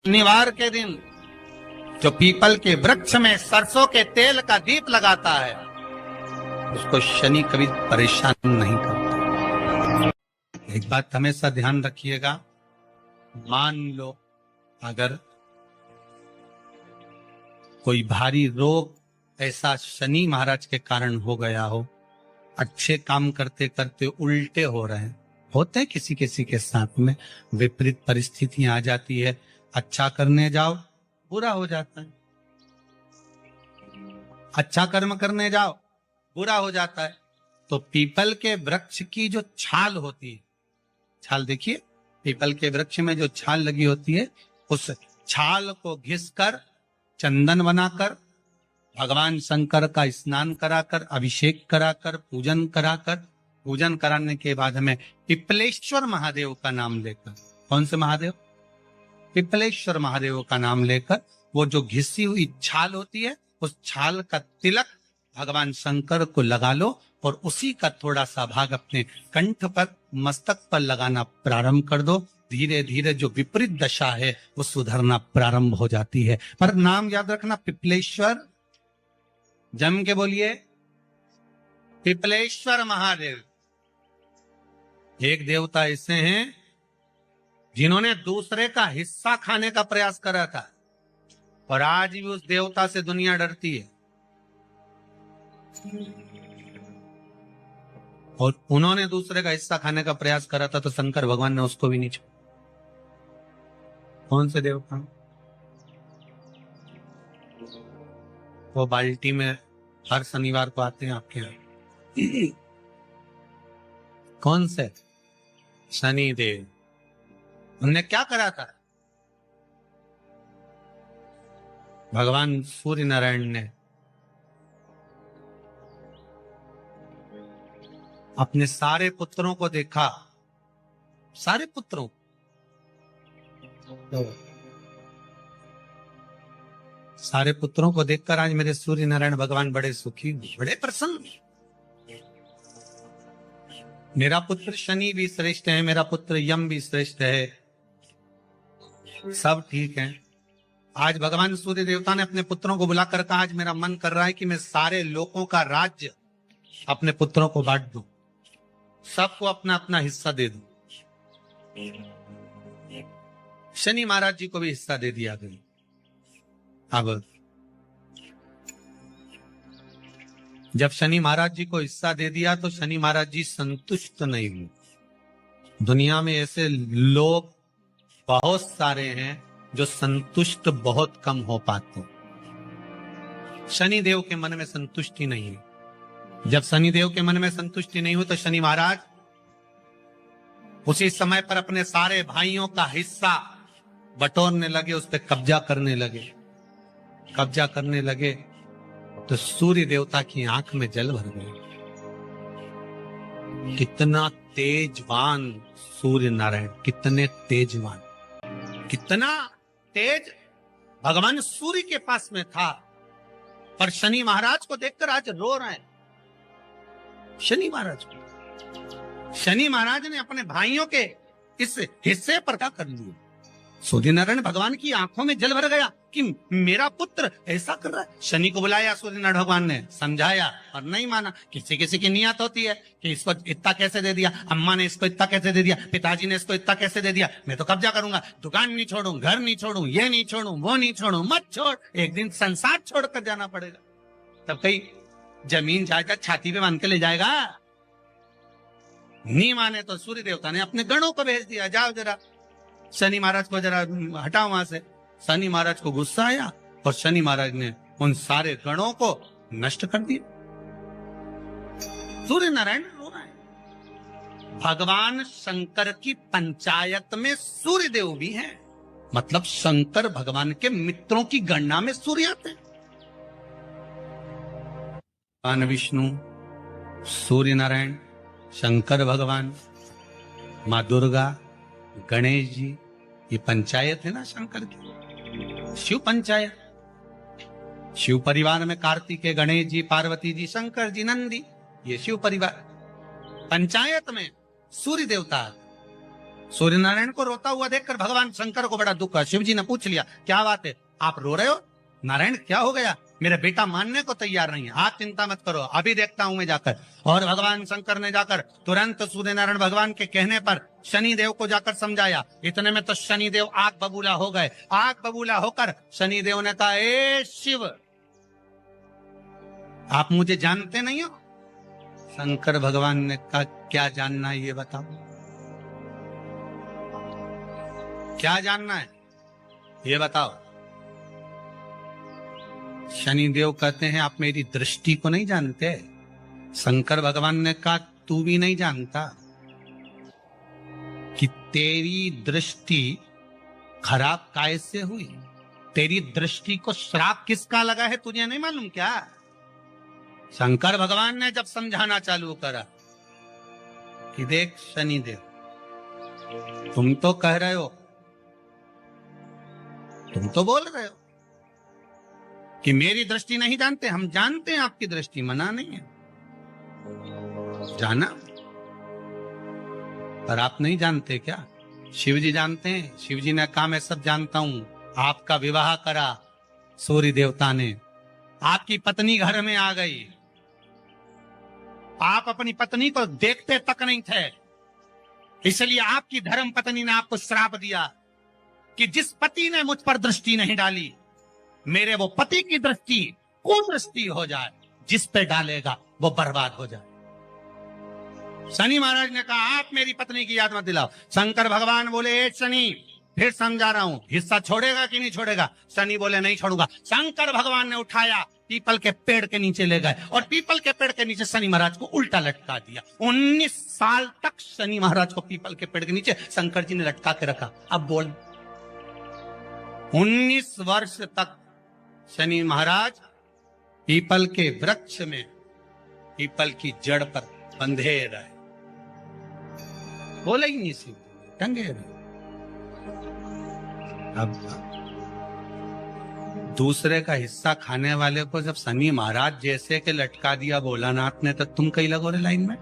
शनिवार के दिन जो पीपल के वृक्ष में सरसों के तेल का दीप लगाता है उसको शनि कभी परेशान नहीं करता। एक बात हमेशा ध्यान रखिएगा, मान लो अगर कोई भारी रोग ऐसा शनि महाराज के कारण हो गया हो, अच्छे काम करते करते उल्टे हो रहे हैं, होते हैं किसी किसी के साथ में, विपरीत परिस्थितियां आ जाती है, अच्छा करने जाओ बुरा हो जाता है, अच्छा कर्म करने जाओ बुरा हो जाता है। तो पीपल के वृक्ष की जो छाल होती है, छाल देखिए, पीपल के वृक्ष में जो छाल लगी होती है, उस छाल को घिसकर चंदन बनाकर भगवान शंकर का स्नान कराकर, अभिषेक कराकर, पूजन कराकर, पूजन कराने के बाद हमें पिपलेश्वर महादेव का नाम लेकर, कौन से महादेव? पिपलेश्वर महादेव का नाम लेकर वो जो घिसी हुई छाल होती है उस छाल का तिलक भगवान शंकर को लगा लो और उसी का थोड़ा सा भाग अपने कंठ पर, मस्तक पर लगाना प्रारंभ कर दो। धीरे धीरे जो विपरीत दशा है वो सुधरना प्रारंभ हो जाती है। पर नाम याद रखना, पिपलेश्वर, जम के बोलिए, पिपलेश्वर महादेव। एक देवता ऐसे हैं जिन्होंने दूसरे का हिस्सा खाने का प्रयास करा था और आज भी उस देवता से दुनिया डरती है। और उन्होंने दूसरे का हिस्सा खाने का प्रयास करा था तो शंकर भगवान ने उसको भी नहीं छोड़ा। कौन से देवता? वो बाल्टी में हर शनिवार को आते हैं आपके यहाँ। कौन से? शनि देव। उन्होंने क्या करा था? भगवान सूर्य नारायण ने अपने सारे पुत्रों को देखा, सारे पुत्रों तो सारे पुत्रों को देखकर आज मेरे सूर्य नारायण भगवान बड़े सुखी, बड़े प्रसन्न। मेरा पुत्र शनि भी श्रेष्ठ है, मेरा पुत्र यम भी श्रेष्ठ है, सब ठीक है। आज भगवान सूर्य देवता ने अपने पुत्रों को बुलाकर कहा, आज मेरा मन कर रहा है कि मैं सारे लोगों का राज्य अपने पुत्रों को बांट दूं, सबको अपना अपना हिस्सा दे दूं। शनि महाराज जी को भी हिस्सा दे दिया गया। अब जब शनि महाराज जी को हिस्सा दे दिया तो शनि महाराज जी संतुष्ट नहीं हुए। दुनिया में ऐसे लोग बहुत सारे हैं जो संतुष्ट बहुत कम हो पाते। शनि देव के मन में संतुष्टि नहीं है। जब शनि देव के मन में संतुष्टि नहीं हुई तो शनि महाराज उसी समय पर अपने सारे भाइयों का हिस्सा बटोरने लगे, उस पर कब्जा करने लगे। कब्जा करने लगे तो सूर्य देवता की आंख में जल भर गए। कितना तेजवान सूर्य नारायण, कितने तेजवान, कितना तेज भगवान सूर्य के पास में था। पर शनि महाराज को देखकर आज रो रहे हैं। शनि महाराज को, शनि महाराज ने अपने भाइयों के इस हिस्से पर क्या कर लिया। सूर्य नारायण भगवान की आंखों में जल भर गया कि मेरा पुत्र ऐसा कर रहा है। शनि को बुलाया सूर्य नारायण भगवान ने, समझाया और नहीं माना। किसी किसी की नियत होती है कि इसको इतना कैसे दे दिया, अम्मा ने इसको इतना कैसे दे दिया, पिताजी ने इसको इतना कैसे दे दिया, मैं तो कब्जा करूंगा, दुकान नहीं छोड़ूं, घर नहीं छोड़ूं, ये नहीं छोड़ूं, वो नहीं छोड़ूं। मत छोड़, एक दिन संसार छोड़कर जाना पड़ेगा। तब कहीं जमीन जायदाद छाती पे बांध के ले जाएगा। नहीं माने तो सूर्य देवता ने अपने गणों को भेज दिया, जाओ जरा शनि महाराज को जरा हटाओ वहां से। शनि महाराज को गुस्सा आया और शनि महाराज ने उन सारे गणों को नष्ट कर दिया। सूर्य नारायण रो रहा है। भगवान शंकर की पंचायत में सूर्य देव भी हैं, मतलब शंकर भगवान के मित्रों की गणना में सूर्य आते हैं। भगवान विष्णु, सूर्य नारायण, शंकर भगवान, माँ दुर्गा, गणेश जी, ये पंचायत है ना शंकर की, शिव पंचायत। शिव परिवार में कार्तिकेय, गणेश जी, पार्वती जी, शंकर जी, नंदी, ये शिव परिवार। पंचायत में सूर्य देवता सूर्य नारायण को रोता हुआ देखकर भगवान शंकर को बड़ा दुख है। शिव जी ने पूछ लिया, क्या बात है, आप रो रहे हो? नारायण, क्या हो गया? मेरा बेटा मानने को तैयार नहीं है। आप चिंता मत करो, अभी देखता हूं मैं जाकर। और भगवान शंकर ने जाकर तुरंत सूर्य नारायण भगवान के कहने पर शनि देव को जाकर समझाया। इतने में तो शनि देव आग बबूला हो गए। आग बबूला होकर शनि देव ने कहा, ए शिव, आप मुझे जानते नहीं हो? शंकर भगवान ने कहा, क्या जानना है ये बताओ, क्या जानना है ये बताओ। शनिदेव कहते हैं, आप मेरी दृष्टि को नहीं जानते? शंकर भगवान ने कहा, तू भी नहीं जानता कि तेरी दृष्टि खराब कैसे हुई? तेरी दृष्टि को श्राप किसका लगा है, तुझे नहीं मालूम क्या? शंकर भगवान ने जब समझाना चालू करा कि देख शनिदेव, तुम तो कह रहे हो, तुम तो बोल रहे हो कि मेरी दृष्टि नहीं जानते। हम जानते हैं आपकी दृष्टि, मना नहीं है, जाना, पर आप नहीं जानते क्या? शिव जी जानते हैं। शिव जी ने कहा, मैं सब जानता हूं। आपका विवाह करा सूर्य देवता ने, आपकी पत्नी घर में आ गई, आप अपनी पत्नी को देखते तक नहीं थे, इसलिए आपकी धर्म पत्नी ने आपको श्राप दिया कि जिस पति ने मुझ पर दृष्टि नहीं डाली, मेरे वो पति की दृष्टि कुदृष्टि हो जाए, जिस पे डालेगा वो बर्बाद हो जाए। शनि महाराज ने कहा, आप मेरी पत्नी की याद मत दिलाओ। शंकर भगवान बोले, ए शनि, फिर समझा रहा हूं, हिस्सा छोड़ेगा कि नहीं छोड़ेगा? शनि बोले, नहीं छोड़ूंगा। शंकर भगवान ने उठाया, पीपल के पेड़ के नीचे ले गए और पीपल के पेड़ के नीचे शनि महाराज को उल्टा लटका दिया। 19 साल तक शनि महाराज को पीपल के पेड़ के नीचे शंकर जी ने लटका के रखा। अब बोल, 19 वर्ष तक शनि महाराज पीपल के वृक्ष में, पीपल की जड़ पर बंधे रहे, बोले ही नहीं, शिव टंगे रहे। अब दूसरे का हिस्सा खाने वाले को जब शनि महाराज जैसे के लटका दिया भोलानाथ ने, तो तुम कहीं लगो रे लाइन में?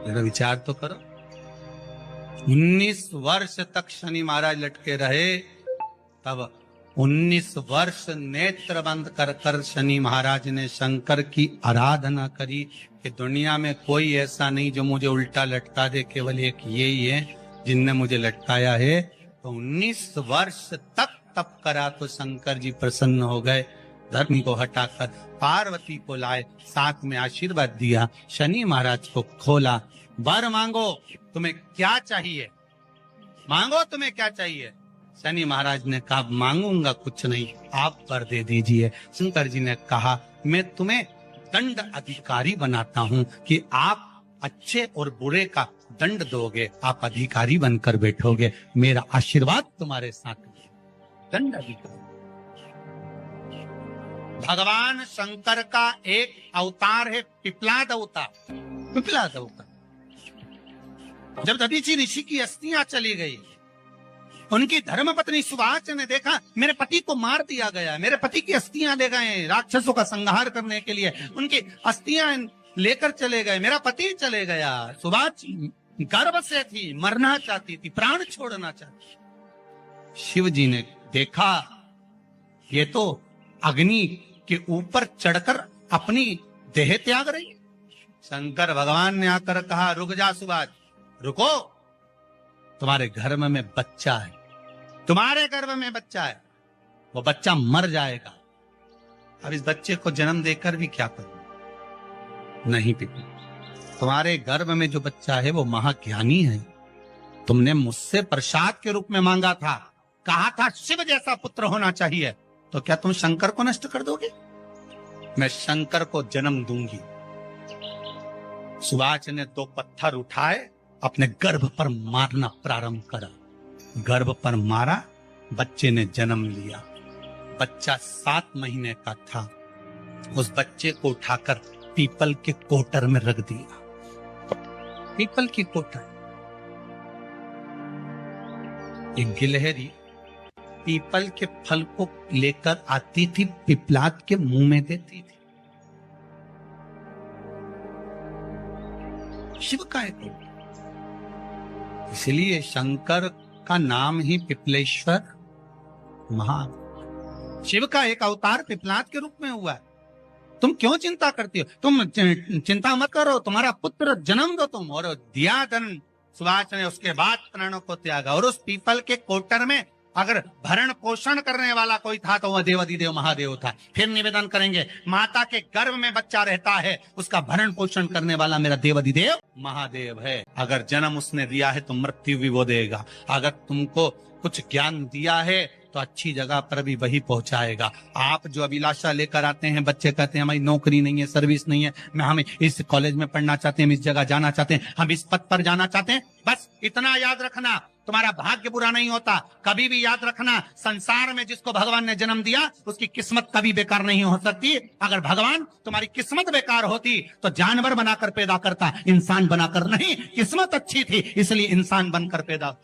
मेरा विचार तो करो। 19 वर्ष तक शनि महाराज लटके रहे, तब 19 वर्ष नेत्र बंद कर कर शनि महाराज ने शंकर की आराधना करी कि दुनिया में कोई ऐसा नहीं जो मुझे उल्टा लटका दे, केवल एक ये ही है जिनने मुझे लटकाया है। तो 19 वर्ष तक तप करा तो शंकर जी प्रसन्न हो गए। धर्मी को हटाकर पार्वती को लाए, साथ में आशीर्वाद दिया, शनि महाराज को खोला। वर मांगो, तुम्हें क्या चाहिए, मांगो तुम्हें क्या चाहिए। शनि महाराज ने कहा, मांगूंगा कुछ नहीं, आप वर दे दीजिए। शंकर जी ने कहा, मैं तुम्हें दंड अधिकारी बनाता हूं कि आप अच्छे और बुरे का दंड दोगे, आप अधिकारी बनकर बैठोगे, मेरा आशीर्वाद तुम्हारे साथ है। दंड अधिकारी। भगवान शंकर का एक अवतार है पिपलाद अवतार। पिपलाद अवतार, जब दधीचि ऋषि की अस्थियां चली गई, उनकी धर्मपत्नी सुभाष ने देखा, मेरे पति को मार दिया गया, मेरे पति की अस्थियां ले गए राक्षसों का संहार करने के लिए, उनकी अस्थियां लेकर चले गए, मेरा पति चले गया। सुभाष गर्भ से थी, मरना चाहती थी, प्राण छोड़ना चाहती। शिव जी ने देखा, ये तो अग्नि के ऊपर चढ़कर अपनी देह त्याग रही। शंकर भगवान ने आकर कहा, रुक जा सुभाष, रुको, तुम्हारे गर्भ में बच्चा है, तुम्हारे गर्भ में बच्चा है, वो बच्चा मर जाएगा। अब इस बच्चे को जन्म देकर भी क्या करूं? नहीं पिता, तुम्हारे गर्भ में जो बच्चा है वो महाज्ञानी है, तुमने मुझसे प्रसाद के रूप में मांगा था, कहा था शिव जैसा पुत्र होना चाहिए, तो क्या तुम शंकर को नष्ट कर दोगे? मैं शंकर को जन्म दूंगी। सुभाष ने 2 पत्थर उठाए, अपने गर्भ पर मारना प्रारंभ करा, गर्भ पर मारा, बच्चे ने जन्म लिया। बच्चा 7 महीने का था। उस बच्चे को उठाकर पीपल के कोटर में रख दिया। पीपल की कोटर। एक गिलहरी पीपल के फल को लेकर आती थी, पिपलाद के मुंह में देती थी। शिव का एक इसलिए शंकर का नाम ही पिपलेश्वर महान। शिव का एक अवतार पिपलाद के रूप में हुआ है। तुम क्यों चिंता करती हो? तुम चिंता मत करो, तुम्हारा पुत्र जन्म दो तुम, और दिया धन सुभाष ने, उसके बाद प्राणों को त्यागा। और उस पीपल के कोटर में अगर भरण पोषण करने वाला कोई था तो वह देवाधिदेव महादेव था। फिर निवेदन करेंगे, माता के गर्भ में बच्चा रहता है, उसका भरण पोषण करने वाला मेरा देवाधिदेव महादेव है। अगर जन्म उसने दिया है तो मृत्यु भी वो देगा। अगर तुमको कुछ ज्ञान दिया है तो अच्छी जगह पर भी वही पहुंचाएगा। आप जो अभिलाषा लेकर आते हैं, बच्चे कहते हैं हमारी नौकरी नहीं है, सर्विस नहीं है, हम इस कॉलेज में पढ़ना चाहते हैं, हम इस जगह जाना चाहते हैं, हम इस पद पर जाना चाहते हैं, बस इतना याद रखना, तुम्हारा भाग्य बुरा नहीं होता। कभी भी याद रखना, संसार में जिसको भगवान ने जन्म दिया उसकी किस्मत कभी बेकार नहीं हो सकती। अगर भगवान तुम्हारी किस्मत बेकार होती तो जानवर बनाकर पैदा करता, इंसान बनाकर नहीं। किस्मत अच्छी थी इसलिए इंसान बनकर पैदा,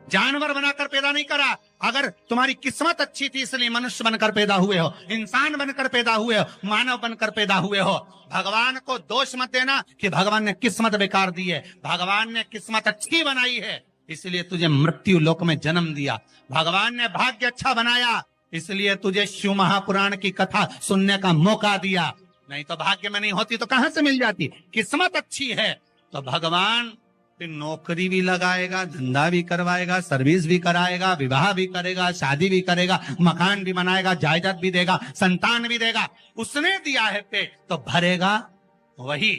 जानवर बनाकर पैदा नहीं करा। अगर तुम्हारी किस्मत अच्छी थी इसलिए मनुष्य बनकर पैदा हुए हो, इंसान बनकर पैदा हुए हो, मानव बनकर पैदा हुए हो। भगवान को दोष मत देना कि भगवान ने किस्मत बेकार दी है। भगवान ने किस्मत अच्छी बनाई है इसलिए तुझे मृत्यु लोक में जन्म दिया। भगवान ने भाग्य अच्छा बनाया इसलिए तुझे शिव महापुराण की कथा सुनने का मौका दिया। नहीं तो भाग्य में नहीं होती तो कहां से मिल जाती। किस्मत अच्छी है तो भगवान फिर नौकरी भी लगाएगा, धंधा भी करवाएगा, सर्विस भी कराएगा, विवाह भी करेगा, शादी भी करेगा, मकान भी बनाएगा, जायदाद भी देगा, संतान भी देगा। उसने दिया है पेट तो भरेगा वही।